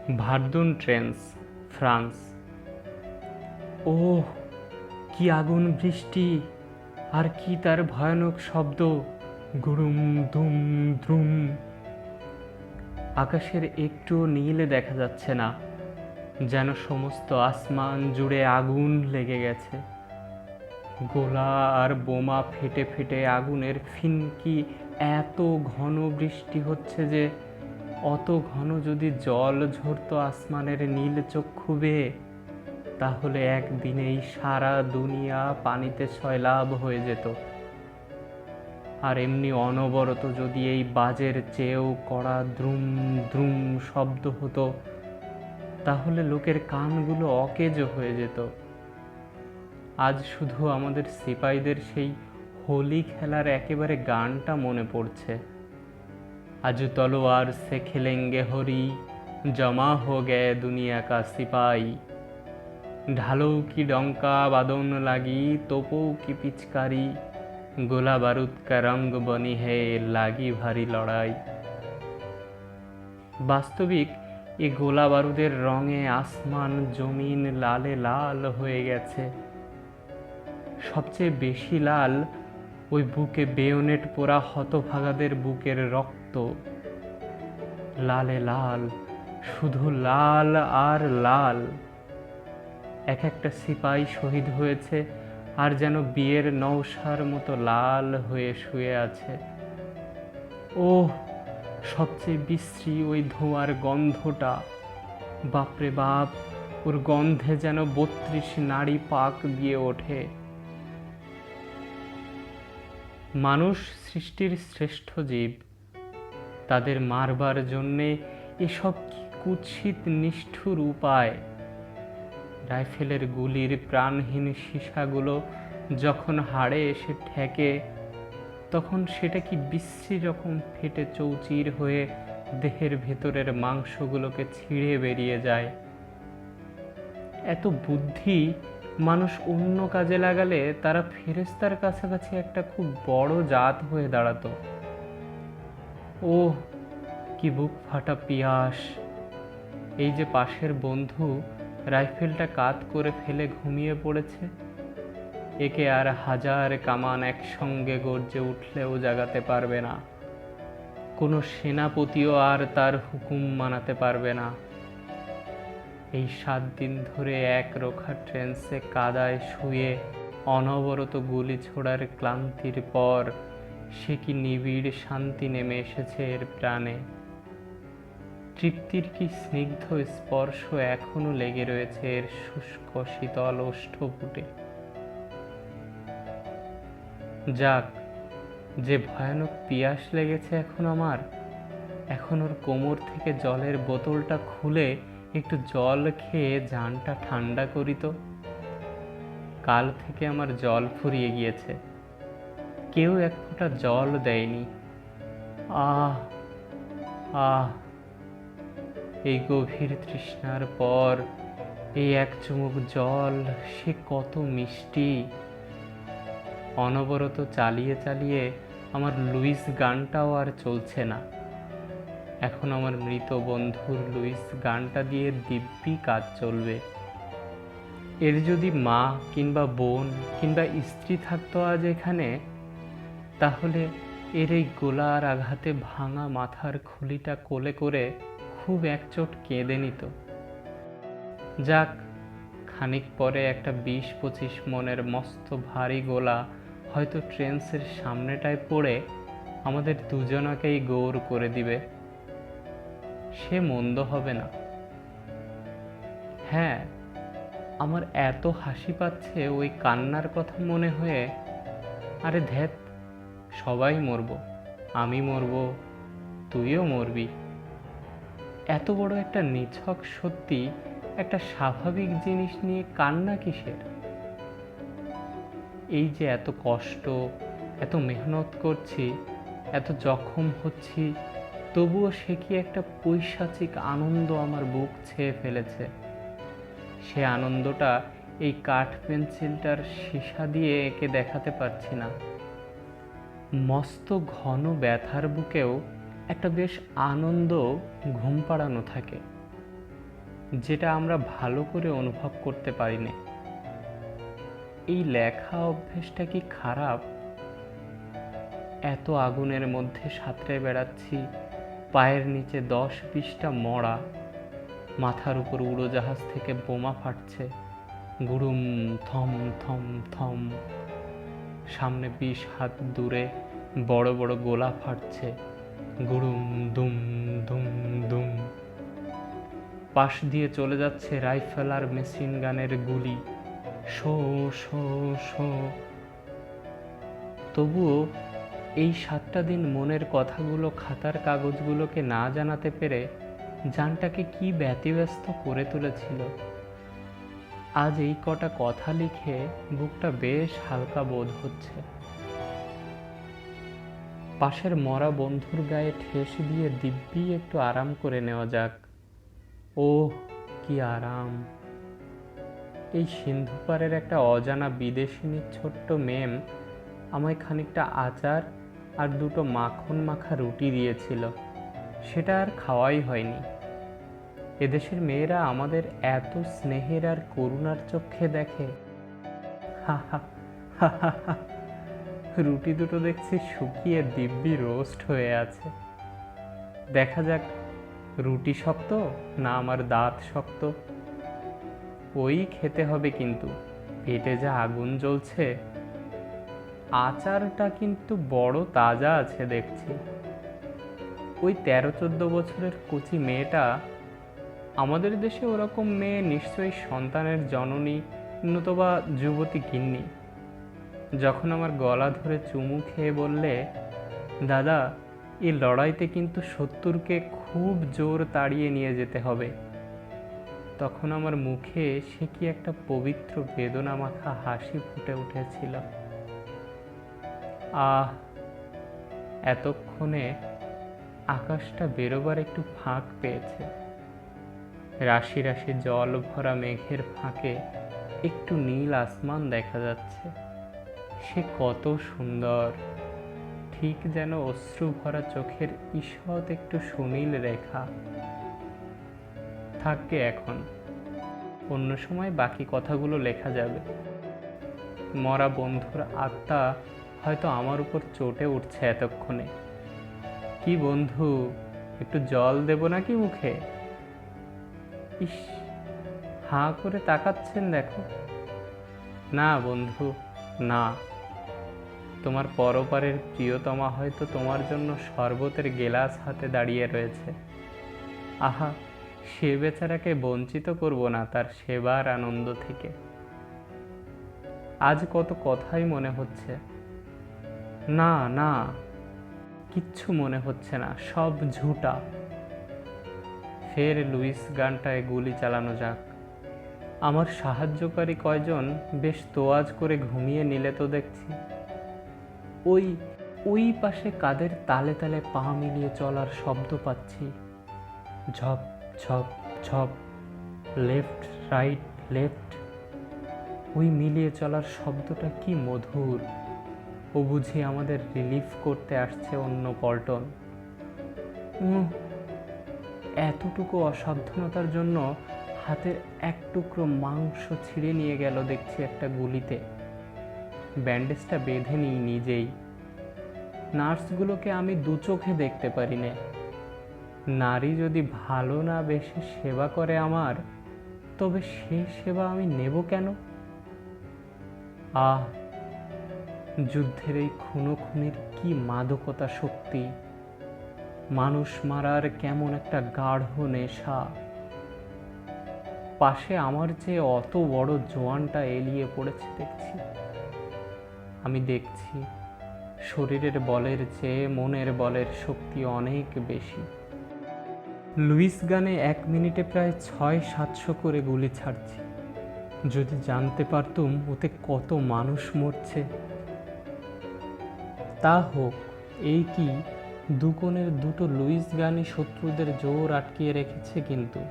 Verdun trench, France. ওহ, কি আগুন বৃষ্টি! আর কি তার ভয়ানক শব্দ! গুড়ুম দুম দ্রুম। আকাশের একটুও নীল দেখা যাচ্ছে না, যেন সমস্ত আসমান জুড়ে আগুন লেগে গেছে। গোলা আর বোমা ফেটে ফেটে আগুনের ফিনকি। এত ঘন বৃষ্টি হচ্ছে যে অত ঘন যদি জল ঝরতো আসমানের নীল চক্ষু বেয়ে, তাহলে একদিনেই সারা দুনিয়া পানিতে সয়লাব হয়ে যেত। আর এমনি অনবরত যদি এই বাজের চেয়েও কড়া দ্রুম দ্রুম শব্দ হতো, তাহলে লোকের কানগুলো অকেজ হয়ে যেত। আজ শুধু আমাদের সিপাহীদের সেই হোলি খেলার একেবারে গানটা মনে পড়ছে। আজ তলোয়ার সে খেলেঙ্গে হরি, জমা হো গে দুনিয়া কা সিপাহী। ঢালো কি ডঙ্কা বাদন লাগি, তোপো কি পিচকারি, গোলা বারুদ কা রঙ বনি হে লাগি ভারী লড়াই। বাস্তবিক এ গোলা বারুদের রঙে আসমান জমিন লালে লাল হয়ে গেছে। সবচেয়ে বেশি লাল ওই বুকে বেয়োনেট পোড়া হতভাগাদের বুকের রক্ত। লালে লাল, শুধু লাল আর লাল। এক একটা সিপাহী শহীদ হয়েছে আর যেন বিয়ের নৌশার মতো লাল হয়ে শুয়ে আছে। ওহ, সবচেয়ে বিশ্রী ওই ধোঁয়ার গন্ধটা! বাপরে বাপ, ওর গন্ধে যেন ৩২ নাড়ি পাক দিয়ে ওঠে। মানুষ সৃষ্টির শ্রেষ্ঠ জীব, তাদের মারবার জন্যে এসব কি কুৎসিত নিষ্ঠুর উপায়! রাইফেলের গুলির প্রাণহীন সীসাগুলো যখন হাড়ে এসে ঠেকে, তখন সেটা কি বিশ্রী রকম ফেটে চৌচির হয়ে দেহের ভেতরের মাংসগুলোকে ছিঁড়ে বেরিয়ে যায়। এত বুদ্ধি মানুষ অন্য কাজে লাগালে তারা ফেরেশতার কাছাকাছি একটা খুব বড় জাত হয়ে দাঁড়াতো। ওহ, কি বুক ফাটা পিয়াস! এই যে পাশের বন্ধু রাইফেলটা কাত করে ফেলে ঘুমিয়ে পড়েছে, একে আর হাজার কামান একসঙ্গে গর্জে উঠলেও জাগাতে পারবে না। কোনো সেনাপতিও আর তার হুকুম মানাতে পারবে না। এই 7 দিন ধরে এক রোখা ট্রেন্সে কাদায় শুয়ে অনবরত গুলি ছোড়ার ক্লান্তির পর সে কি নিবিড় শান্তি নেমে এসেছে এর প্রাণে। তৃপ্তির কি স্নিগ্ধ স্পর্শ এখনো লেগে রয়েছে এর শুষ্ক শীতল ওষ্ঠপুটে। যাক, যে ভয়ানক পিয়াস লেগেছে এখন আমার, এখন ওর কোমর থেকে জলের বোতলটা খুলে একটু জল খেয়ে জানটা ঠান্ডা করি তো। কাল থেকে আমার জল ফুরিয়ে গিয়েছে, কেউ এক ফোঁটা জল দেয়নি। আহ আহ, এই গভীর তৃষ্ণার পর এই এক চুমুক জল, সে কত মিষ্টি! অনবরত চালিয়ে চালিয়ে আমার লুইস গানটাও আর চলছে না। এখন আমার মৃত বন্ধুর লুইস গানটা দিয়ে দিব্যি কাজ চলবে। এর যদি মা কিংবা বোন কিংবা স্ত্রী থাকতো আজ এখানে, তাহলে এর এই গোলার আঘাতে ভাঙা মাথার খুলিটা কোলে করে খুব একচোট কেঁদে নিত। যাক, খানিক পরে একটা ২০-২৫ মনের মস্ত ভারী গোলা হয়তো ট্রেন্সের সামনেটায় পড়ে আমাদের দুজনাকেই গৌর করে দিবে। সে মন্দ হবে না। হ্যাঁ, আমার এত হাসি পাচ্ছে ওই কান্নার কথা মনে হয়ে। আরে ধ্যাত, সবাই মরব, আমি মরব, তুইও মরবি। এত বড় একটা নিছক সত্যি, একটা স্বাভাবিক জিনিস নিয়ে কান্না কিসের? এই যে এত কষ্ট, এত মেহনত করছি, এত জখম হচ্ছি, তবুও সে কি একটা পৈশাচিক আনন্দ আমার বুক ছেয়ে ফেলেছে। সে আনন্দটা এই কাঠ পেন্সিলটার সীসা দিয়ে একে দেখাতে পারছি না। মস্ত ঘন ব্যথার বুকেও একটা বেশ আনন্দ ঘুম পাড়ানো থাকে। যেটা আমরা ভালো করে অনুভব করতে পারি না। এই লেখা অভ্যেসটা কি খারাপ? এত আগুনের মধ্যে সাঁতরে বেড়াচ্ছি, পায়ের নিচে 10-20টা মরা, মাথার উপর উড়োজাহাজ থেকে বোমা ফাটছে, গুড়ুম থম থম থম, সামনে 20 হাত দূরে বড় বড় গোলা ফাটছে, গুড়ুম দুম দুম দুম। পাশ দিয়ে চলে যাচ্ছে রাইফেল আর মেশিন গানের গুলি, শো শো শো। তবুও এই 7টা দিন মনের কথাগুলো খাতার কাগজগুলোকে না জানাতে পেরে জানটাকে কি ব্যতিব্যস্ত করে তুলেছিল। আজ এই কটা কথা লিখে বুকটা বেশ হালকা বোধ হচ্ছে। পাশের মরা বন্ধুর গায়ে ঠেস দিয়ে দিব্যি একটু আরাম করে নেওয়া যাক। ওহ, কি আরাম! এই সিন্ধুপাড়ের একটা অজানা বিদেশিনীর ছোট্ট মেম আমায় খানিকটা আচার আর 2টো মাখন মাখা রুটি দিয়েছিল, সেটা আর খাওয়াই হয়নি। এদেশের মেয়েরা আমাদের এত স্নেহের আর করুণার চোখে দেখে। হা হা হা হা হা। রুটি দুটো দেখছি শুকিয়ে দিব্যি রোস্ট হয়ে আছে। দেখা যাক রুটি শক্ত না আমার দাঁত শক্ত। ওই খেতে হবে, কিন্তু পেটে যা আগুন জ্বলছে। আচারটা কিন্তু বড় তাজা আছে দেখছি। ওই 13-14 বছরের কচি মেয়েটা, আমাদের দেশে ওরকম মেয়ে নিশ্চয়ই সন্তানের জননী নতুবা যুবতী গিন্নি, যখন আমার গলা ধরে চুমু খেয়ে বললে, দাদা এই লড়াইতে কিন্তু শত্রুকে খুব জোর তাড়িয়ে নিয়ে যেতে হবে, তখন আমার মুখে সে কি একটা পবিত্র বেদনা মাখা হাসি ফুটে উঠেছিল। আহ, এতক্ষণে আকাশটা বেরোবার একটু ফাঁক পেয়েছে। রাশি রাশি জল ভরা মেঘের ফাঁকে একটু নীল আসমান দেখা যাচ্ছে। সে কত সুন্দর, ঠিক যেন অশ্রু ভরা চোখের ঈষৎ একটু সুনীল রেখা। থাকবে এখন, অন্য সময় বাকি কথাগুলো লেখা যাবে। মরা বন্ধুর আত্মা হয়তো আমার উপর চটে উঠছে এতক্ষণে। কি বন্ধু, একটু জল দেব নাকি মুখে? ইস, হাঁ করে তাকাচ্ছেন দেখো। না বন্ধু, না। তোমার পরপারের প্রিয়তমা হয়তো তোমার জন্য শরবতের গেলাস হাতে দাঁড়িয়ে রয়েছে। আহা, সে বেচারাকে বঞ্চিত করব না তার সেবার আনন্দ থেকে। আজ কত কথাই মনে হচ্ছে। না না, কিচ্ছু মনে হচ্ছে না, সব ঝুটা। ফের লুইস গানটায় গুলি চালানো যাক। আমার সাহায্যকারী কয়জন বেশ তোয়াজ করে ঘুমিয়ে নিলে তো দেখছি। ওই ওই পাশে কাদের তালে তালে পা মিলিয়ে চলার শব্দ পাচ্ছি। ঝপ ঝপ ঝপ, লেফট রাইট লেফট। ওই মিলিয়ে চলার শব্দটা কি মধুর। ও বুঝি আমাদের রিলিফ করতে আসছে অন্য পল্টন। এতটুকু অসাবধানতার জন্য হাতের এক টুকরো মাংস ছিঁড়ে নিয়ে গেল দেখছি একটা গুলিতে। ব্যান্ডেজটা বেঁধে নিই নিজেই। নার্সগুলোকে আমি 2 চোখে দেখতে পারি না। নারী যদি ভালো না বেশি সেবা করে আমার, তবে সে সেবা আমি নেব কেন? আহ, যুদ্ধের এই খুনোখুনির কি মাদকতা শক্তি! মানুষ মারার কেমন একটা গাঢ় নেশা। পাশে আমার চেয়ে অত বড় জোয়ানটা এলিয়ে পড়েছে দেখছি। আমি দেখছি শরীরের বলের চেয়ে মনের বলের শক্তি অনেক বেশি। লুইস গানে 1 মিনিটে প্রায় 600-700 করে গুলি ছাড়ছি। যদি জানতে পারতুম ওতে কত মানুষ মরছে। তা হোক, এই কি 2 কোণের 2টো লুইস গানই শত্রুদের জোর আটকিয়ে রেখেছে, কিন্তু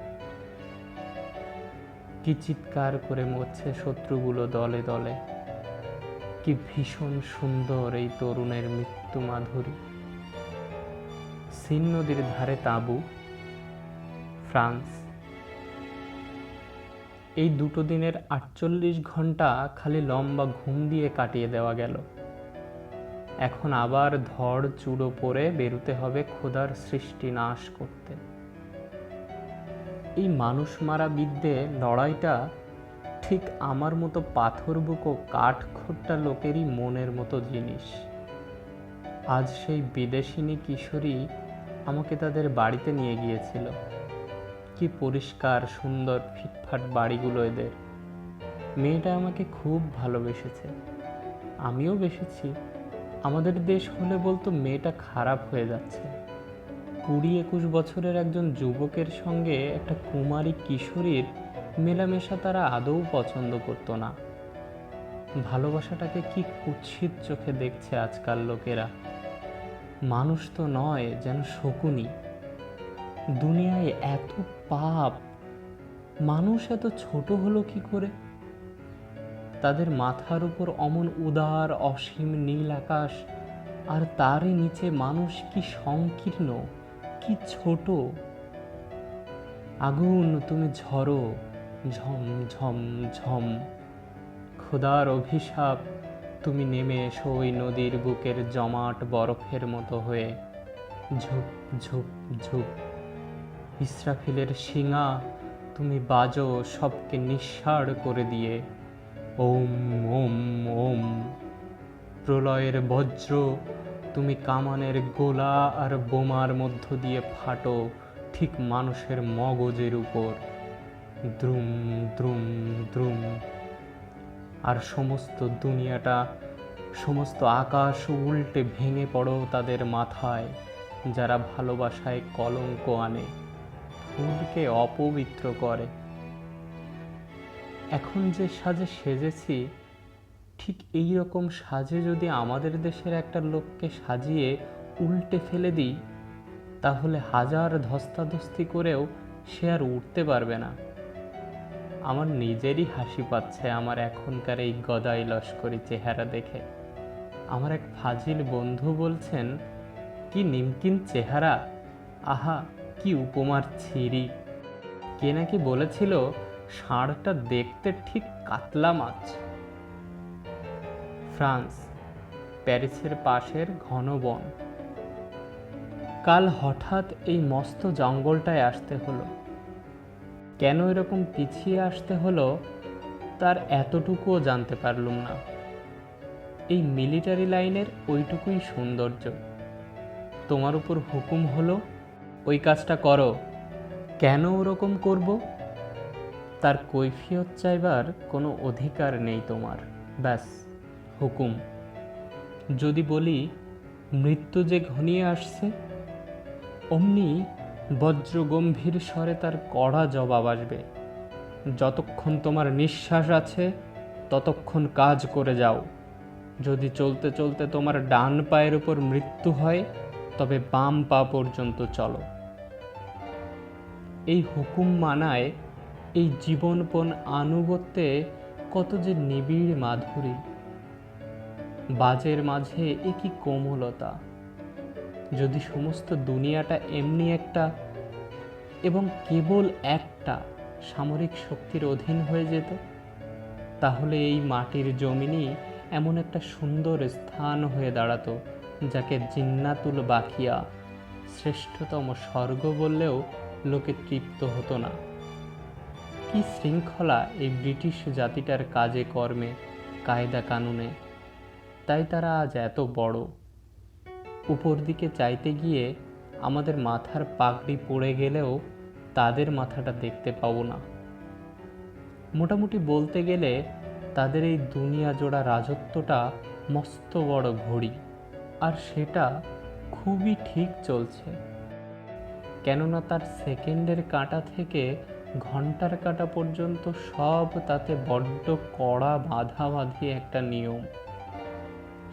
কি চিৎকার করে মরছে শত্রুগুলো দলে দলে। কি ভীষণ সুন্দর এই তরুণের মৃত্যু মাধুরী। সিন নদীর ধারে তাঁবু, ফ্রান্স। এই 2 দিনের 48 ঘন্টা খালি লম্বা ঘুম দিয়ে কাটিয়ে দেওয়া গেল। এখন আবার ধড় চুড়ো পরে বেরোতে হবে খোদার সৃষ্টি নাশ করতে। এই মানুষ মারা বিদ্যে লড়াইটা ঠিক আমার মতো পাথর বুকো কাঠখোট্টা লোকেরই মনের মতো জিনিস। আজ সেই বিদেশিনী কিশোরী আমাকে তাদের বাড়িতে নিয়ে গিয়েছিল। কি পরিষ্কার সুন্দর ফিটফাট বাড়িগুলো এদের। মেয়েটা আমাকে খুব ভালোবেসেছে, আমিও বেসেছি। আমাদের দেশ হলে বলতো মেয়েটা খারাপ হয়ে যাচ্ছে। 20-21 বছরের একজন যুবকের সঙ্গে একটা কুমারী কিশোরীর মেলামেশা তারা আদৌ পছন্দ করতো না। ভালোবাসাটাকে কি কুৎসিত চোখে দেখছে আজকাল লোকেরা। মানুষ তো নয়, যেন শকুনি। দুনিয়ায় এত পাপ, মানুষ এত ছোট হলো কি করে? তাদের মাথার উপর অমন উদার অসীম নীল আকাশ, আর তারই নিচে মানুষ কি সংকীর্ণ, কি ছোট। আগুন তুমি ঝরো, ঝম ঝম ঝম। খোদার অভিশাপ, তুমি নেমে এসো ওই নদীর বুকের জমাট বরফের মতো হয়ে। ঝুপ ঝুপ ঝুপ। ইসরাফিলের শিঙা, তুমি বাজো সবকে নিঃসাড় করে দিয়ে। ওম ওম ওম। প্রলয়ের বজ্র, তুমি কামানের গোলা আর বোমার মধ্য দিয়ে ফাটো ঠিক মানুষের মগজের উপর। দ্রুম দ্রুম দ্রুম। আর সমস্ত দুনিয়াটা, সমস্ত আকাশ উল্টে ভেঙে পড়ো তাদের মাথায়, যারা ভালোবাসায় কলঙ্ক আনে, ফুলকে অপবিত্র করে। এখন যে সাজে সেজেছি, ঠিক এই রকম সাজে যদি আমাদের দেশের একটা লোককে সাজিয়ে উল্টে ফেলে দিই, তাহলে হাজার ধস্তাধস্তি করেও সে আর উঠতে পারবে না। আমার নিজেরই হাসি পাচ্ছে আমার এখনকার এই গদাই লস্করি চেহারা দেখে। আমার এক ফাজিল বন্ধু বলছেন, কি নিমকিন চেহারা, আহা কি উপমার ছিরি। কে নাকি বলেছিল ষাঁড়টা দেখতে ঠিক কাতলা মাছ। ফ্রান্স, প্যারিসের পাশের ঘন বন। কাল হঠাৎ এই মস্ত জঙ্গলটায় আসতে হলো। কেন এরকম পিছিয়ে আসতে হলো তার এতটুকুও জানতে পারলুম না। এই মিলিটারি লাইনের ওইটুকুই সৌন্দর্য। তোমার উপর হুকুম হলো ওই কাজটা করো, কেন ওরকম করব তার কৈফিয়ত চাইবার কোনো অধিকার নেই তোমার। ব্যাস হুকুম। যদি বলি মৃত্যু যে ঘনিয়ে আসছে, অমনি বজ্রগম্ভীর স্বরে তার কড়া জবাব আসবে, যতক্ষণ তোমার নিঃশ্বাস আছে ততক্ষণ কাজ করে যাও। যদি চলতে চলতে তোমার ডান পায়ের উপর মৃত্যু হয়, তবে বাম পা পর্যন্ত চলো। এই হুকুম মানায়, এই জীবনপণ আনুগত্যে কত যে নিবিড় মাধুরী। বাজের মাঝে এ কি কোমলতা। যদি সমস্ত দুনিয়াটা এমনি একটা এবং কেবল একটা সামরিক শক্তির অধীন হয়ে যেত, তাহলে এই মাটির জমিনই এমন একটা সুন্দর স্থান হয়ে দাঁড়াতো, যাকে জিন্নাতুল বাকিয়া, শ্রেষ্ঠতম স্বর্গ বললেও লোকে তৃপ্ত হতো না। কি শৃঙ্খলা এই ব্রিটিশ জাতিটার কাজে কর্মে, কায়দা কানুনে। তাই তারা আজ এত বড়। উপর দিকে চাইতে গিয়ে আমাদের মাথার পাগড়ি পড়ে গেলেও তাদের মাথাটা দেখতে পাবো না। মোটামুটি বলতে গেলে তাদের এই দুনিয়া জোড়া রাজত্বটা মস্ত বড় ঘড়ি, আর সেটা খুবই ঠিক চলছে। কেননা তার সেকেন্ডের কাঁটা থেকে ঘন্টার কাঁটা পর্যন্ত সব তাতে বড্ড কড়া বাঁধাবাঁধি একটা নিয়ম।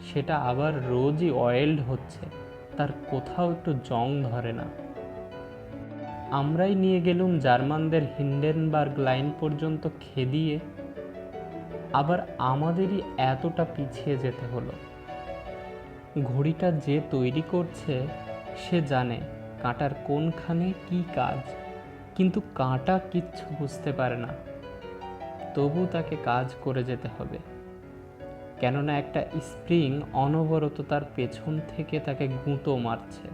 সেটা আবার রোজই অয়েল্ড হচ্ছে, তার কোথাও একটু জং ধরে না। আমরাই নিয়ে গেলুম জার্মানদের হিন্ডেনবার্গ লাইন পর্যন্ত খেদিয়ে, আবার আমাদেরই এতটা পিছিয়ে যেতে হলো। ঘড়িটা যে তৈরি করছে সে জানে কাঁটার কোনখানে কি কাজ, কিন্তু কাঁটা কিচ্ছু বুঝতে পারে না। তবু তাকে কাজ করে যেতে হবে, কেননা একটা স্প্রিং অনবরত তার পেছন থেকে তাকে গুঁতো মারছে।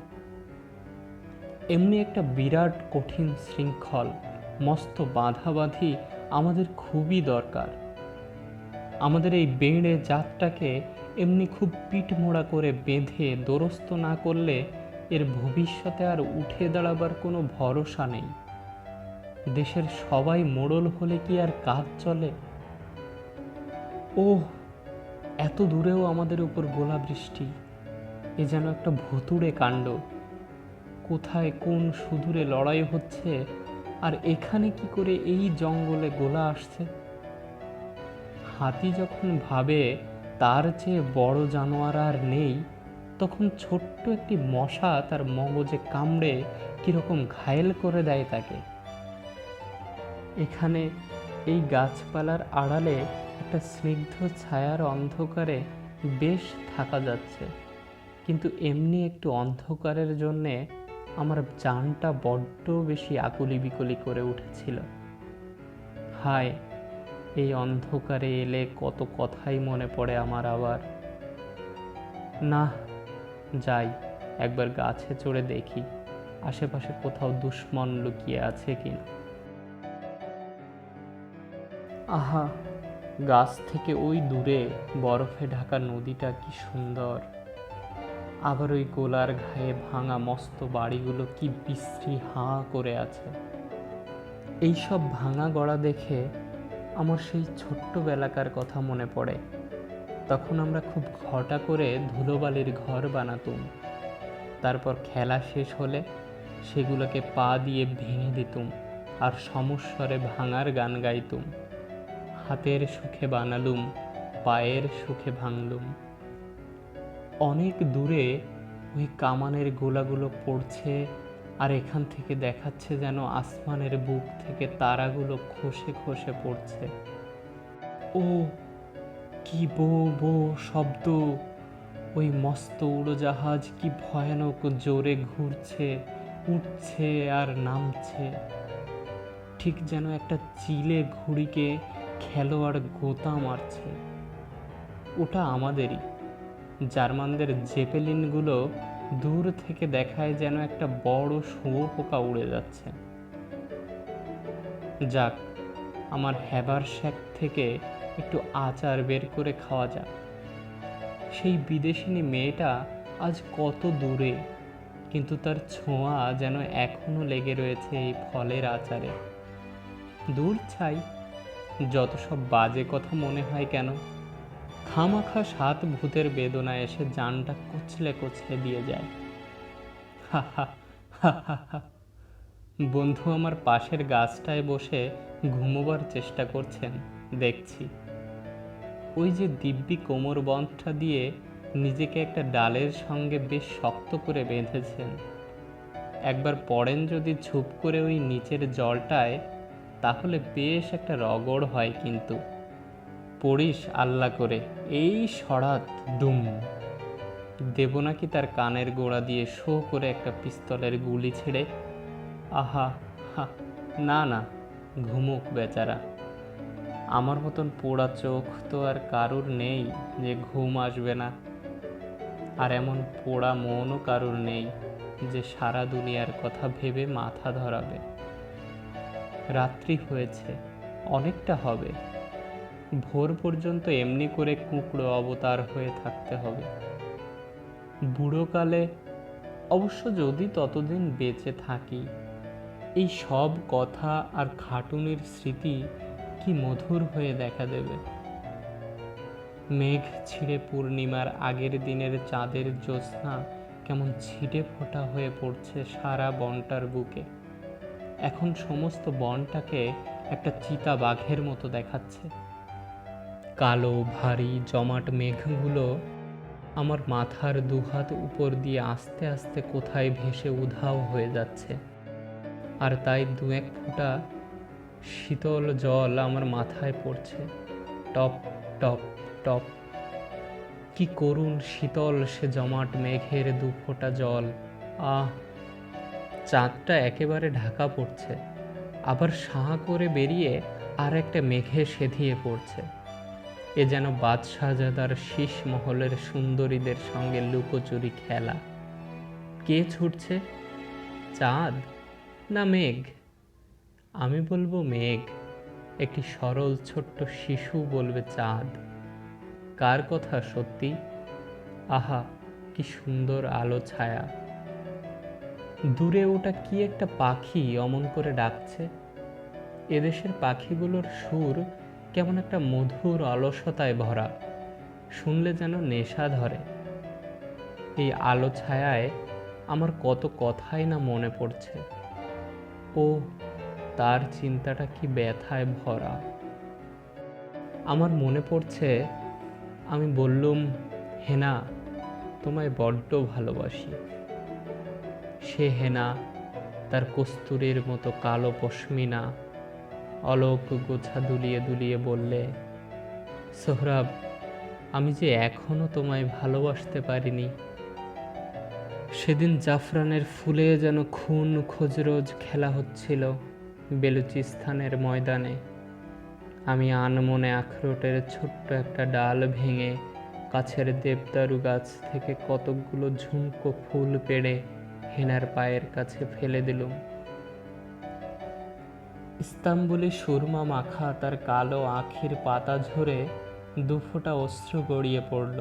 এমনি একটা বিরাট কঠিন শৃঙ্খল, মস্ত বাঁধাবাঁধি আমাদের খুবই দরকার। আমাদের এই বেঁড়ে জাতটাকে এমনি খুব পিঠমোড়া করে বেঁধে দোরস্ত না করলে এর ভবিষ্যতে আর উঠে দাঁড়াবার কোনো ভরসা নেই। দেশের সবাই মোড়ল হলে কি আর কাজ চলে? ওহ, এত দূরেও আমাদের উপর গোলাবৃষ্টি, এ যেন একটা ভুতুড়ে কাণ্ড। কোথায় কোন সুদূরে লড়াই হচ্ছে, আর এখানে কি করে এই জঙ্গলে গোলা আসছে? হাতি যখন ভাবে তার চেয়ে বড় জানোয়ার আর নেই, তখন ছোট্ট একটি মশা তার মগজে কামড়ে কিরকম ঘায়েল করে দেয় তাকে। এখানে এই গাছপালার আড়ালে একটা স্নিগ্ধ ছায়ার অন্ধকারে বেশ থাকা যাচ্ছে, কিন্তু এমনি একটু অন্ধকারের জন্যে আমার জানটা বড্ড বেশি আকুলি বিকলি করে উঠেছিল। হায়, এই অন্ধকারে এলে কত কথাই মনে পড়ে আমার আবার। না, যাই একবার গাছে চড়ে দেখি আশেপাশে কোথাও দুশ্মন লুকিয়ে আছে কিনা। আহা, গাছ থেকে ওই দূরে বরফে ঢাকা নদীটা কি সুন্দর! আবার ওই গোলার ঘায়ে ভাঙা মস্ত বাড়িগুলো কি বিশ্রী হাঁ করে আছে। এইসব ভাঙা গড়া দেখে আমার সেই ছোট্টবেলাকার কথা মনে পড়ে। তখন আমরা খুব ঘটা করে ধুলোবালির ঘর বানাতুম, তারপর খেলা শেষ হলে সেগুলোকে পা দিয়ে ভেঙে দিতুম আর সমস্বরে ভাঙার গান গাইতুম। হাতের সুখে বানালুম, পায়ের সুখে ভাঙলুম। অনেক দূরে ওই কামানের গোলাগুলো পড়ছে, আর এখান থেকে দেখাচ্ছে যেন আসমানের বুক থেকে তারাগুলো খসে খসে পড়ছে। ও কি বো বো শব্দ! ওই মস্ত উড়োজাহাজ কি ভয়ানক জোরে ঘুরছে, উঠছে আর নামছে, ঠিক যেন একটা চিলে ঘুড়িকে খেলোয়াড় গোতা মারছে। ওটা আমাদেরই। জার্মানদের জেপেলিনগুলো দূর থেকে দেখায় যেন একটা বড় শুঁয়োপোকা উড়ে যাচ্ছে। যাক, আমার হ্যাবার শ্যাক থেকে একটু আচার বের করে খাওয়া যাক। সেই বিদেশিনী মেয়েটা আজ কত দূরে, কিন্তু তার ছোঁয়া যেন এখনো লেগে রয়েছে এই ফলের আচারে। দূর ছাই, যত সব বাজে কথা মনে হয় কেন, খামাখা সাত ভূতের বেদনা এসে জানটা কুচলে কুচলে দিয়ে যায়। হা হা হা হা হা। বন্ধু আমার পাশের গাছটায় বসে ঘুমোবার চেষ্টা করছেন দেখছি। ওই যে দিব্যি কোমর বন্ধটা দিয়ে নিজেকে একটা ডালের সঙ্গে বেশ শক্ত করে বেঁধেছেন। একবার পড়েন যদি ঝুপ করে ওই নিচের জলটায়, তাহলে বেশ একটা রগড় হয়। কিন্তু পড়িস আল্লাহ করে, এই সরাত দুম দেব নাকি তার কানের গোড়া দিয়ে শো করে একটা পিস্তলের গুলি ছেড়ে। আহা হা, না না, ঘুমুক বেচারা। আমার মতন পোড়া চোখ তো আর কারুর নেই যে ঘুম আসবে না, আর এমন পোড়া মনও কারুর নেই যে সারা দুনিয়ার কথা ভেবে মাথা ধরাবে। রাত্রি হয়েছে, অনেকটা হবে। ভোর পর্যন্ত এমনি করে কুঁকড়ো অবতার হয়ে থাকতে হবে। বুড়োকালে অবশ্য যদি ততদিন বেঁচে থাকি, এই সব কথা আর খাটুনির স্মৃতি কি মধুর হয়ে দেখা দেবে। মেঘ ছিঁড়ে পূর্ণিমার আগের দিনের চাঁদের জ্যোৎস্না কেমন ছিটে ফোঁটা হয়ে পড়ছে সারা বনটার বুকে। এখন সমস্ত বনটাকে একটা চিতা বাঘের মতো দেখাচ্ছে। কালো ভারী জমাট মেঘগুলো আমার মাথার দুহাত উপর দিয়ে আস্তে আস্তে কোথায় ভেসে উধাও হয়ে যাচ্ছে, আর তাই দু এক ফোঁটা শীতল জল আমার মাথায় পড়ছে, টপ টপ টপ। কি করুণ শীতল সে জমাট মেঘের দু ফোঁটা জল। আহ, চাঁদটা একেবারে ঢাকা পড়ছে, আবার সাঁ করে বেরিয়ে আর একটা মেঘে সেধিয়ে পড়ছে। এ যেন বাদশাহজাদার শীষ মহলের সুন্দরীদের সঙ্গে লুকোচুরি খেলা। কে ছুটছে, চাঁদ না মেঘ? আমি বলবো মেঘ, একটি সরল ছোট্ট শিশু বলবে চাঁদ। কার কথা সত্যি? আহা, কি সুন্দর আলো ছায়া! দূরে ওটা কি একটা পাখি অমন করে ডাকছে। এদেশের পাখিগুলোর সুর কেমন একটা মধুর অলসতায় ভরা, শুনলে যেন নেশা ধরে। এই আলো ছায়ায় আমার কত কথাই না মনে পড়ছে। ও, তার চিন্তাটা কি ব্যথায় ভরা। আমার মনে পড়ছে আমি বললুম, হেনা, তোমায় বড্ড ভালোবাসি। সে হেনা তার কস্তুরীর মতো কালো পশমিনা অলোক গোছা দুলিয়ে দুলিয়ে বললে, সোহরাব, আমি যে এখনো তোমায় ভালোবাসতে পারিনি। সেদিন জাফরানের ফুলে যেন খুন খোঁজরোজ খেলা হচ্ছিল বেলুচিস্তানের ময়দানে। আমি আনমনে আখরোটের ছোট্ট একটা ডাল ভেঙে কাছের দেবদারু গাছ থেকে কতকগুলো ঝুমকো ফুল পেড়ে হেনার পায়ের কাছে ফেলে দিলুম। ইস্তাম্বুলি সুরমা মাখা তার কালো আখির পাতা ঝরে দুফোঁটা অশ্রু গড়িয়ে পড়ল।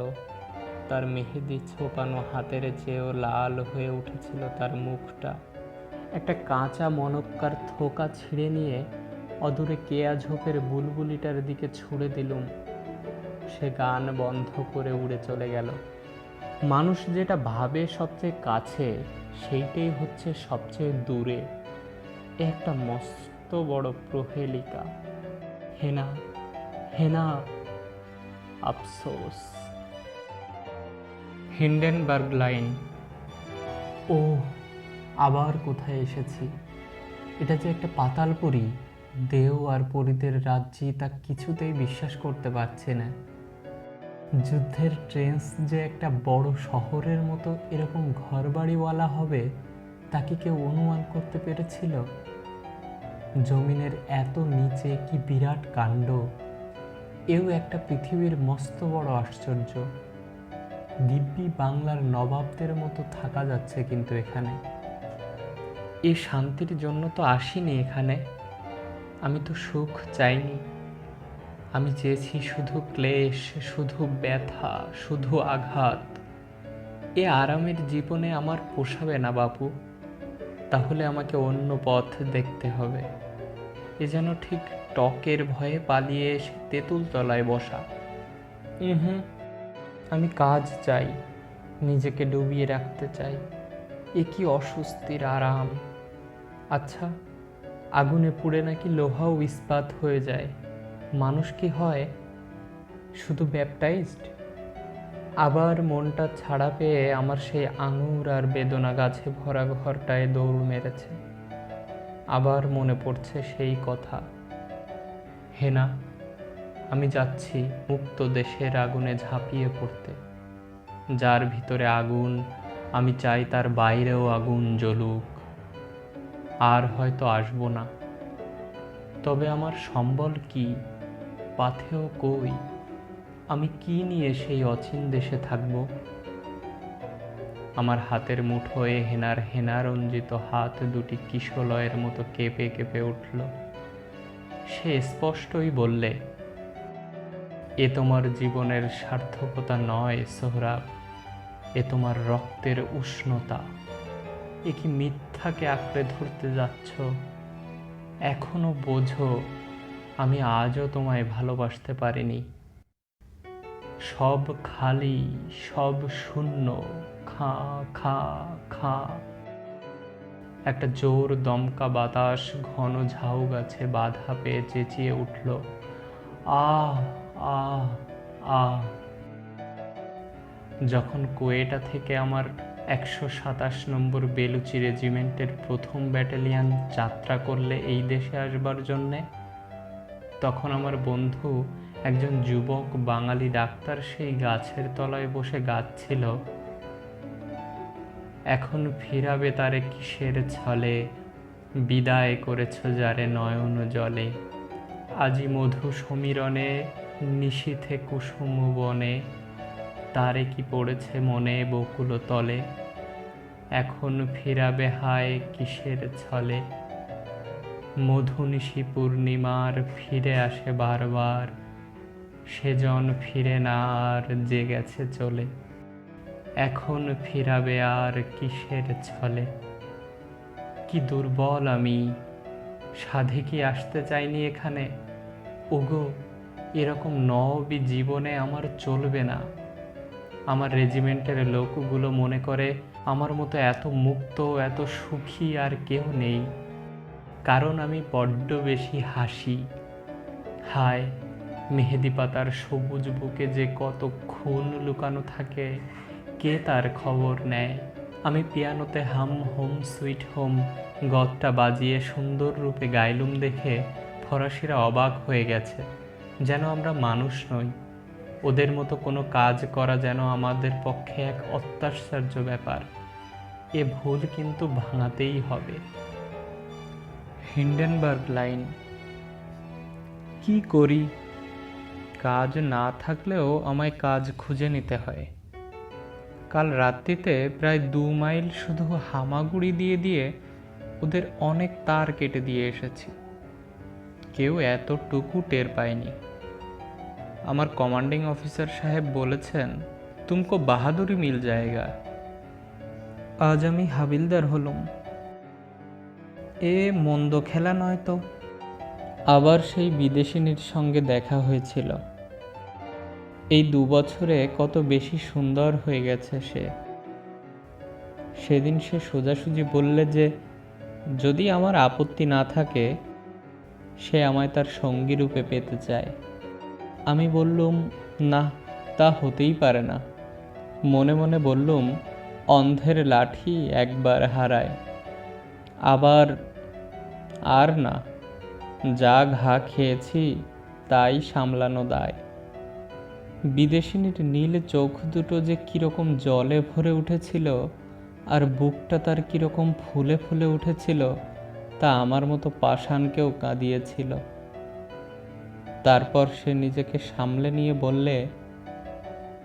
তার মেহেদি ছোপানো হাতের চেয়েও লাল হয়ে উঠেছিল তার মুখটা। একটা কাঁচা মনক্কার থোকা ছিঁড়ে নিয়ে অদূরে কেয়া ঝোপের বুলবুলিটার দিকে ছুঁড়ে দিলুম। সে গান বন্ধ করে উড়ে চলে গেল। মানুষ যেটা ভাবে সবচেয়ে কাছে, সেইটাই হচ্ছে সবচেয়ে দূরে। একটা মস্ত বড় প্রহেলিকা। হেনা, হেনা, আফসোস। Hindenburg line. ও, আবার কোথায় এসেছি? এটা যে একটা পাতালপুরী, দেও আর পরীদের রাজ্যে, তা কিছুতেই বিশ্বাস করতে পারছি না। যুদ্ধের ট্রেন্স যে একটা বড় শহরের মতো এরকম ঘরবাড়িওয়ালা হবে, তা কি কেউ অনুমান করতে পেরেছিল? জমিনের এত নিচে কি বিরাট কাণ্ড! এও একটা পৃথিবীর মস্ত বড় আশ্চর্য। দিব্যি বাংলার নবাবদের মতো থাকা যাচ্ছে কিন্তু এখানে। এই শান্তির জন্য তো আসিনি এখানে। আমি তো সুখ চাইনি। আমি চেয়েছি শুধু ক্লেশ, শুধু ব্যথা, শুধু আঘাত। এ আরামের জীবনে আমার পোষাবে না বাপু। তাহলে আমাকে অন্য পথ দেখতে হবে। এ যেন ঠিক টকের ভয়ে পালিয়ে এসে তেঁতুল তলায় বসা। আমি কাজ চাই, নিজেকে ডুবিয়ে রাখতে চাই। এ কি অস্বস্তির আরাম! আচ্ছা, আগুনে পুড়ে নাকি লোহাও ইস্পাত হয়ে যায়। মানুষ কি হয় শুধু ব্যাপটাইজড? আবার মনটা ছাড়া পেয়ে আমার সেই আঙুর আর বেদনা গাছে ভরা ঘরটায় দৌড় মেরেছে। আবার মনে পড়ছে সেই কথা। হেনা, আমি যাচ্ছি মুক্ত দেশের আগুনে ঝাঁপিয়ে পড়তে। যার ভিতরে আগুন, আমি চাই তার বাইরেও আগুন জ্বলুক। আর হয়তো আসবো না। তবে আমার সম্বল কি? পাথেয় কই? আমি কি নিয়ে সেই অচিন দেশে থাকব? আমার হাতের মুঠোয় হেনার হেনারঞ্জিত হাত দুটি কিশলয়ের মতো কেঁপে কেঁপে উঠল। সে স্পষ্টই বললে, এ তোমার জীবনের সার্থকতা নয় সোহরাব, এ তোমার রক্তের উষ্ণতা। এ কি মিথ্যাকে আঁকড়ে ধরতে যাচ্ছ? এখনো বোঝো আমি আজও তোমায় ভালোবাসতে পারিনি। সব খালি, সব শূন্য, খাঁ খাঁ খাঁ। একটা জোর দমকা বাতাস ঘন ঝাউ গাছে বাধা পেয়ে চেঁচিয়ে উঠল, আহ আহ আহ। যখন কোয়েটা থেকে আমার 127 নম্বর বেলুচি রেজিমেন্টের প্রথম ব্যাটালিয়ন যাত্রা করলে এই দেশে আসবার জন্যে, তখন আমার বন্ধু একজন যুবক বাঙালি ডাক্তার সেই গাছের তলায় বসে গাচ্ছিল, এখন ফিরাবে তারে কিসের ছলে, বিদায় করেছ যারে নয়ন জলে। আজি মধু সমীরণে নিশীথে কুসুম বনে, তারে কি পড়েছে মনে বকুল তলে, এখন ফিরাবে হায় কিসের ছলে। মধু নিশি পূর্ণিমার ফিরে আসে বারবার, সেজন ফিরে না আর যে গেছে চলে, এখন ফিরাবে আর কিসের ছলে। কি দুর্বল আমি, সাধে কি আসতে চাইনি এখানে। ওগো, এরকম নবী জীবনে আমার চলবে না। আমার রেজিমেন্টের লোকগুলো মনে করে আমার মতো এত মুক্ত এত সুখী আর কেউ নেই, কারণ আমি বড্ড বেশি হাসি। হায়, মেহেদি পাতার সবুজ বুকে যে কত খুন লুকানো থাকে, কে তার খবর নেয়। আমি পিয়ানোতে হাম হোম সুইট হোম গতটা বাজিয়ে সুন্দর রূপে গাইলুম দেখে ফরাসিরা অবাক হয়ে গেছে, যেন আমরা মানুষ নই। ওদের মতো কোনো কাজ করা যেন আমাদের পক্ষে এক অত্যাশ্চর্য ব্যাপার। এ ভুল কিন্তু ভাঙাতেই হবে। Hindenburg line. কি করি? কাজ না থাকলেও আমায় কাজ খুঁজে নিতে হয়। কাল রাত্রিতে প্রায় 2 মাইল শুধু হামাগুড়ি দিয়ে দিয়ে ওদের অনেক তার কেটে দিয়ে এসেছি। কেউ এতটুকু টের পায়নি। আমার কমান্ডিং অফিসার সাহেব বলেছেন, তুমকো বাহাদুরি মিল জায়গা। আজ আমি হাবিলদার হলুম। এ মন্দ খেলা নয় তো। আবার সেই বিদেশিনীর সঙ্গে দেখা হয়েছিল। এই 2 বছরে কত বেশি সুন্দর হয়ে গেছে সে। সেদিন সে সোজাসুজি বললে যে যদি আমার আপত্তি না থাকে সে আমায় তার সঙ্গী রূপে পেতে চায়। আমি বললুম, না, তা হতেই পারে না। মনে মনে বললুম, অন্ধের লাঠি একবার হারায়, আবার আর না, যা ঘা খেয়েছি তাই সামলানো দায়। বিদেশিনীর নীল চোখ দুটো যে কীরকম জলে ভরে উঠেছিল আর বুকটা তার কীরকম ফুলে ফুলে উঠেছিল তা আমার মতো পাষাণকেও কাঁদিয়েছিল। তারপর সে নিজেকে সামলে নিয়ে বললে,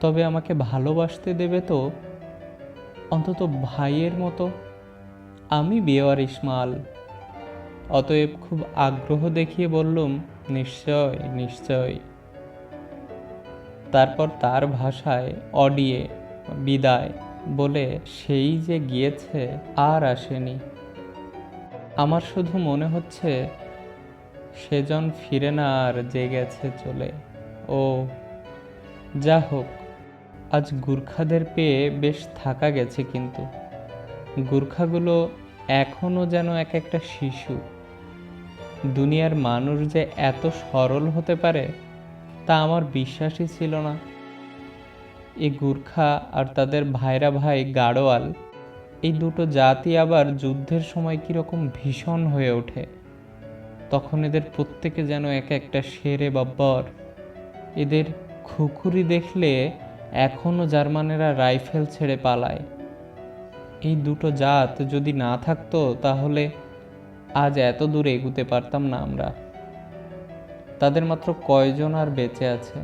তবে আমাকে ভালোবাসতে দেবে তো, অন্তত ভাইয়ের মতো। আমি বেওয়ারিশ মাল। অতএব খুব আগ্রহ দেখিয়ে বললুম, নিশ্চয় নিশ্চয়। তারপর তার ভাষায় অডিয়ে বিদায় বলে সেই যে গিয়েছে আর আসেনি। আমার শুধু মনে হচ্ছে সেজন ফিরে না আর যে গেছে চলে। ও যা হোক, আজ গুর্খাদের পেয়ে বেশ থাকা গেছে, কিন্তু গুর্খাগুলো এখনও যেন এক একটা শিশু। দুনিয়ার মানুষ যে এত সরল হতে পারে তা আমার বিশ্বাসই ছিল না। এই গুর্খা আর তাদের ভাইরা ভাই গাড়োয়াল, এই দুটো জাতি আবার যুদ্ধের সময় কীরকম ভীষণ হয়ে ওঠে। তখন এদের প্রত্যেকে যেন এক একটা শেরে বাব্বর। এদের খুকুরি দেখলে এখনও জার্মানেরা রাইফেল ছেড়ে পালায়। এই দুটো জাত যদি না থাকতো তাহলে আজ এত দূর এগুতে পারতাম না আমরা। তাদের মাত্র কয়জন আর বেঁচে আছে?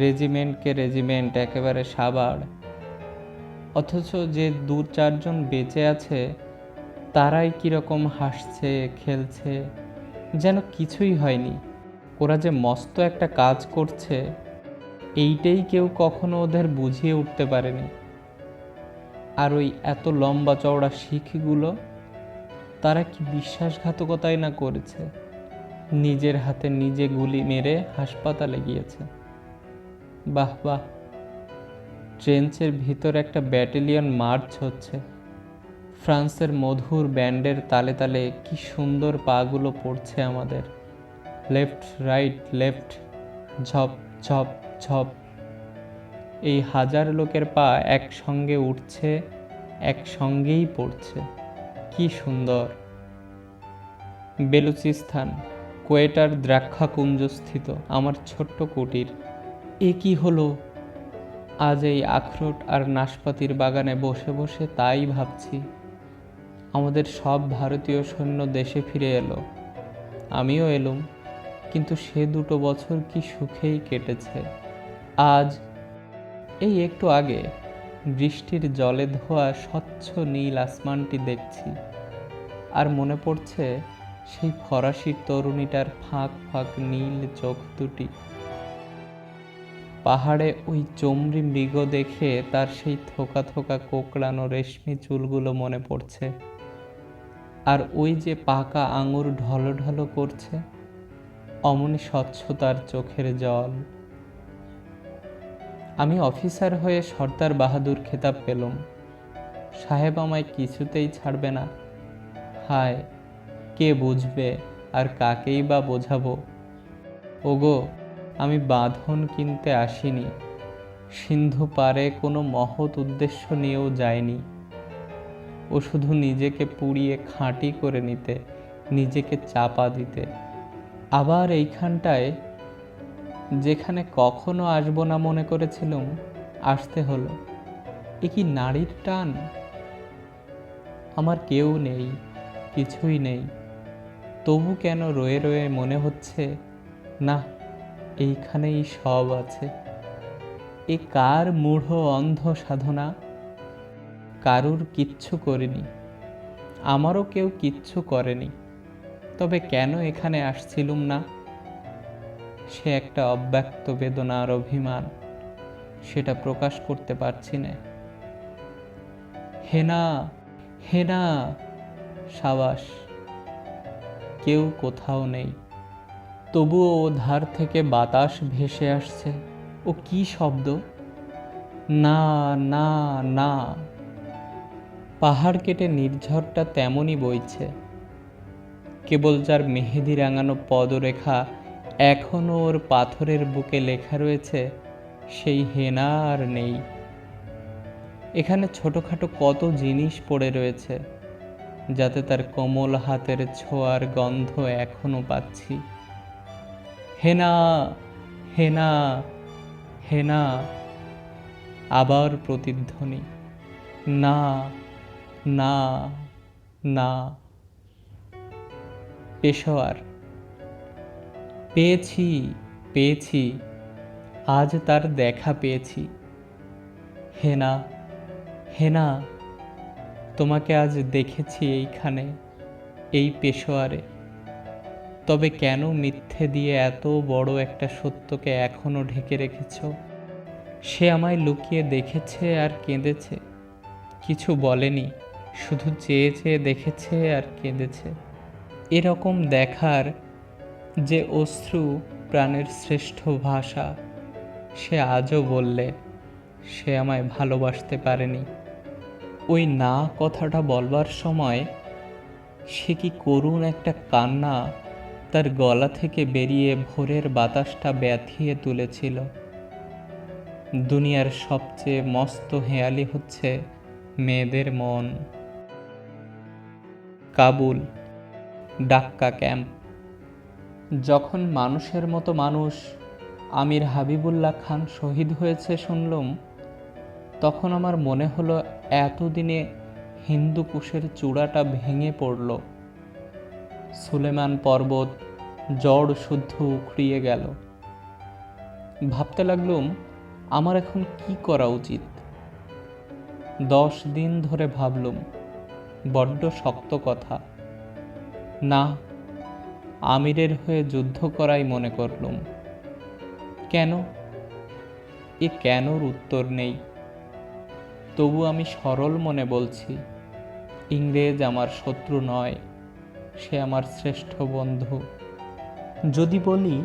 রেজিমেন্টকে রেজিমেন্ট একেবারে সাবাড়। অথচ যে 2-4 জন বেঁচে আছে তারাই কীরকম হাসছে খেলছে, যেন কিছুই হয়নি। ওরা যে মস্ত একটা কাজ করছে এইটাই কেউ কখনো ওদের বুঝিয়ে উঠতে পারেনি। আর ওই এত লম্বা চওড়া শিখগুলো, তারা কি বিশ্বাসঘাতকতাই না করেছে। নিজের হাতে নিজে গুলি মেরে হাসপাতালে গিয়েছে। বাহ বাহ, ট্রেঞ্চের ভিতর একটা ব্যাটালিয়ন মার্চ হচ্ছে। ফ্রান্সের মধুর ব্যান্ডের তালে তালে কি সুন্দর পাগুলো পড়ছে আমাদের। লেফট রাইট লেফট, ঝপ ঝপ ঝপ। এই 1000 লোকের পা একসঙ্গে উঠছে, একসঙ্গেই পড়ছে। কি সুন্দর! বেলুচিস্তান, কোয়েটার দ্রাক্ষাকুঞ্জ স্থিত আমার ছোট্ট কুটির। এ কি হলো? আজ এই আখরোট আর নাশপাতির বাগানে বসে বসে তাই ভাবছি। আমাদের সব ভারতীয় সৈন্য দেশে ফিরে এলো, আমিও এলুম। কিন্তু সে 2 বছর কি সুখেই কেটেছে। আজ এই একটু আগে বৃষ্টির জলে ধোয়া স্বচ্ছ নীল আসমানটি দেখছি, আর মনে পড়ছে সেই ফরাসি তরুণীটার ফাঁক ফাঁক নীল চোখ দুটি। পাহাড়ে ওই চমড়ি মৃগ দেখে তার সেই থোকা থোকা কোঁকড়ানো রেশমি চুলগুলো মনে পড়ছে, আর ওই যে পাকা আঙুর ঢলঢল করছে, অমনি স্বচ্ছ তার চোখের জল। আমি অফিসার হয়ে সর্দার বাহাদুর খেতাব পেলাম। সাহেব আমায় কিছুতেই ছাড়বে না। হায়, কে বুঝবে আর কাকেই বা বোঝাবো? ওগো, আমি বাঁধন কিনতে আসিনি, সিন্ধু পারে কোনো মহৎ উদ্দেশ্য নিয়েও যায়নি। ও শুধু নিজেকে পুড়িয়ে খাঁটি করে নিতে, নিজেকে চাপা দিতে। আবার এইখানটায়, যেখানে কখনো আসবো না মনে করেছিলাম, আসতে হলো। এ কি নারীর টান? আমার কেউ নেই, কিছুই নেই, তবু কেন রয়ে রয়ে মনে হচ্ছে না, এইখানেই সব আছে। এ কার মূঢ় অন্ধ সাধনা? কারুর কিচ্ছু করিনি, আমারও কেউ কিচ্ছু করেনি, তবে কেন এখানে আসছিলুম না? সে একটা অব্যক্ত বেদনার অভিমান, সেটা প্রকাশ করতে পারছি না। হেনা, হেনা, সাবাস। কেউ কোথাও নেই, তবুও ও ধার থেকে বাতাস ভেসে আসছে। ও কি শব্দ! না, না, না। পাহাড় কেটে নির্ঝরটা তেমনই বইছে। কেবল যার মেহেদি রাঙানো পদরেখা এখনো ওর পাথরের বুকে লেখা রয়েছে, সেই হেনা আর নেই। এখানে ছোটখাটো কত জিনিস পড়ে রয়েছে, যাতে তার কোমল হাতের ছোঁয়ার গন্ধ এখনো পাচ্ছি। হেনা, হেনা, হেনা। আবার প্রতিধ্বনি, না, না, না। পেশোয়ার। পেয়েছি, পেয়েছি, আজ তার দেখা পেয়েছি। হেনা, হেনা, তোমাকে আজ দেখেছি এইখানে, এই পেশোয়ারে। তবে কেন মিথ্যে দিয়ে এত বড় একটা সত্যকে এখনো ঢেকে রেখেছ? সে আমায় লুকিয়ে দেখেছে আর কেঁদেছে, কিছু বলেনি, শুধু চেয়ে চেয়ে দেখেছে আর কেঁদেছে। এরকম দেখার যে অশ্রু প্রাণের শ্রেষ্ঠ ভাষা, সে আজও বললে সে আমায় ভালোবাসতে পারেনি। ওই না কথাটা বলবার সময় সে কি করুণ একটা কান্না তার গলা থেকে বেরিয়ে ভোরের বাতাসটা ব্যথিয়ে তুলেছিল। দুনিয়ার সবচেয়ে মস্ত হেয়ালি হচ্ছে মেয়েদের মন। কাবুল, ডাক্কা ক্যাম্প। যখন মানুষের মতো মানুষ আমির হাবিবুল্লাহ খান শহীদ হয়েছে শুনলাম, তখন আমার মনে হলো এতদিনে হিন্দুকুশের চূড়াটা ভেঙে পড়ল। সুলেমান পর্বত জড় শুদ্ধ উখড়িয়ে গেল। ভাবতে লাগলুম আমার এখন কি করা উচিত। 10 দিন ধরে ভাবলুম, বড্ড শক্ত কথা। না, আমিরের হয়ে যুদ্ধ করাই মনে করলুম। কেন? এ কেনর উত্তর নেই। তবু আমি সরল মনে বলছি, ইংরেজ আমার শত্রু নয়, সে আমার শ্রেষ্ঠ বন্ধু। যদি বলি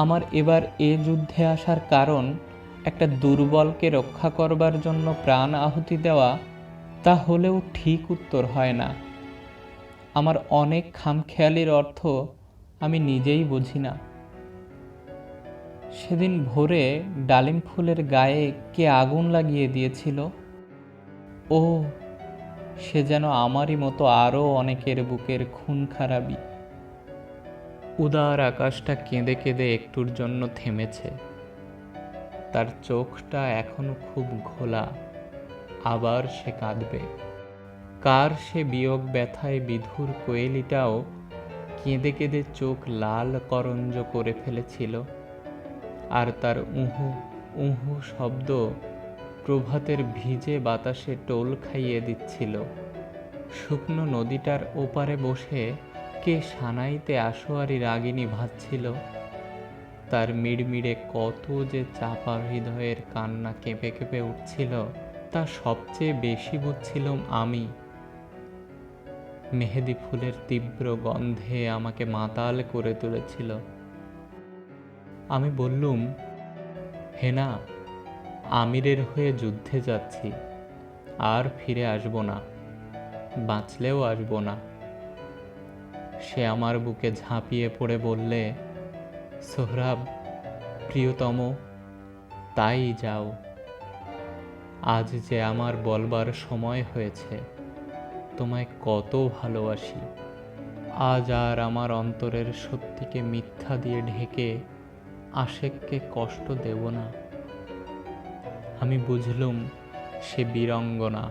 আমার এবার এ যুদ্ধে আসার কারণ একটা দুর্বলকে রক্ষা করবার জন্য প্রাণ আহুতি দেওয়া, তা হলেও ঠিক উত্তর হয় না। আমার অনেক খামখেয়ালির অর্থ আমি নিজেই বুঝি না। সেদিন ভোরে ডালিম ফুলের গায়ে কে আগুন লাগিয়ে দিয়েছিল? ও, সে যেন আমারই মতো আরও অনেকের বুকের খুন খারাবি। উদার আকাশটা কেঁদে কেঁদে একটুর জন্য থেমেছে। তার চোখটা এখনো খুব ঘোলা, আবার সে কাঁদবে। কার সে বিয়োগ ব্যথায় বিধুর কোয়েলিটাও কেঁদে কেঁদে চোখ লাল করঞ্জ করে ফেলেছিল, আর তার উহু উহু শব্দ প্রভাতের ভিজে বাতাসে টোল খাইয়ে দিচ্ছিল। শুকনো নদীটার ওপারে বসে কে সানাইতে আশোয়ারি রাগিনী ভাজছিল, তার মিড়মিড়ে কত যে চাপা হৃদয়ের কান্না কেঁপে কেঁপে উঠছিল, তা সবচেয়ে বেশি বুঝছিলাম আমি। মেহেদি ফুলের তীব্র গন্ধে আমাকে মাতাল করে তুলেছিল। আমি বললুম, হেনা, আমিরের হয়ে যুদ্ধে যাচ্ছি, আর ফিরে আসব না, বাঁচলেও আসব না। সে আমার বুকে ঝাঁপিয়ে পড়ে বললে, সোহরাব প্রিয়তম, তাই যাও। আজ যে আমার বলবার সময় হয়েছে, তোমায় কত ভালোবাসি। আজ আর আমার অন্তরের সত্যিকে মিথ্যা দিয়ে ঢেকে আশেককে কষ্ট দেব না। আমি বুঝলুম সে বীরাঙ্গনা,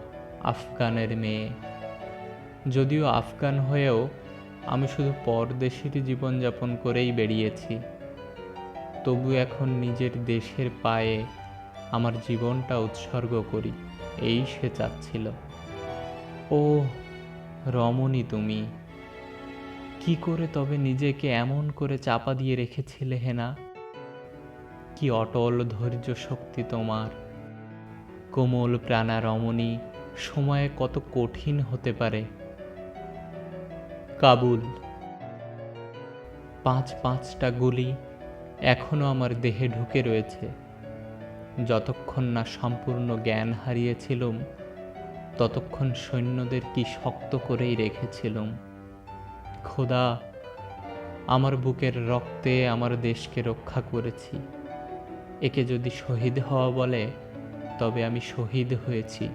আফগানের মেয়ে। যদিও আফগান হয়েও আমি শুধু পরদেশীর জীবনযাপন করেই বেরিয়েছি, তবু এখন নিজের দেশের পায়ে আমার জীবনটা উৎসর্গ করি, এই সে চাচ্ছিল। ও রমণী, তুমি কি করে তবে নিজেকে এমন করে চাপা দিয়ে রেখেছিলে হেনা? কি অটল ধৈর্য শক্তি তোমার! কোমল প্রাণা রমণী, সময়ে কত কঠিন হতে পারে। কাবুল। 5-5টা গুলি এখনো আমার দেহে ঢুকে রয়েছে। যতক্ষণ না সম্পূর্ণ জ্ঞান হারিয়েছিলাম, ততক্ষণ সৈন্যদের কি শক্ত করেই রেখেছিলাম। খোদা, আমার বুকের রক্তে আমার দেশকে রক্ষা করেছি। একে যদি শহীদ হওয়া বলে, তবে আমি শহীদ হয়েছি।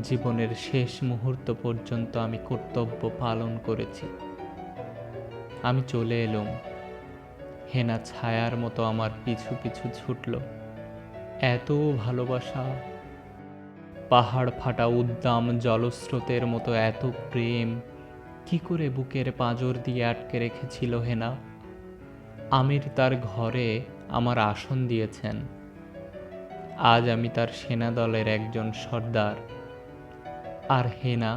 জীবনের শেষ মুহূর্ত পর্যন্ত আমি কর্তব্য পালন করেছি। আমি চলে এলাম। হেনা ছায়ার মতো আমার পিছু পিছু ছুটল। এত ভালোবাসা, পাহাড় ফাটা উদ্দাম জলস্রোতের মতো এত প্রেম কি করে বুকের পাঁজর দিয়ে আটকে রেখেছিল হেনা? আমির তার ঘরে আমার আসন দিয়েছেন। আজ আমি তার সেনাদলের একজন সর্দার। আর হেনা,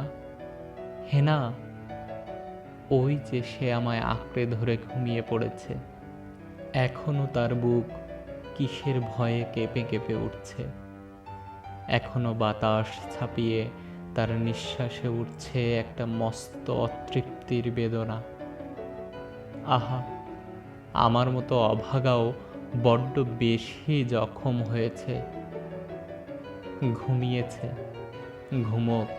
হেনা, ওই যে সে আমায় আঁকড়ে ধরে ঘুমিয়ে পড়েছে। এখনো তার বুক কিসের ভয়ে কেঁপে কেঁপে উঠছে। এখনো বাতাস ছাপিয়ে তার নিঃশ্বাসে উঠছে একটা মস্ত অতৃপ্তির বেদনা। আহা, আমার মতো অভাগাও বড্ড বেশি জখম হয়েছে। ঘুমিয়েছে, ঘুমোক।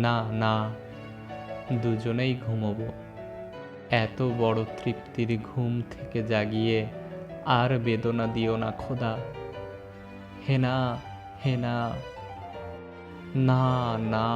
না না, দুজনেই ঘুমোবো। এত বড় তৃপ্তির ঘুম থেকে জাগিয়ে আর বেদনা দিও না খোদা। হেনা, হেনা, না না।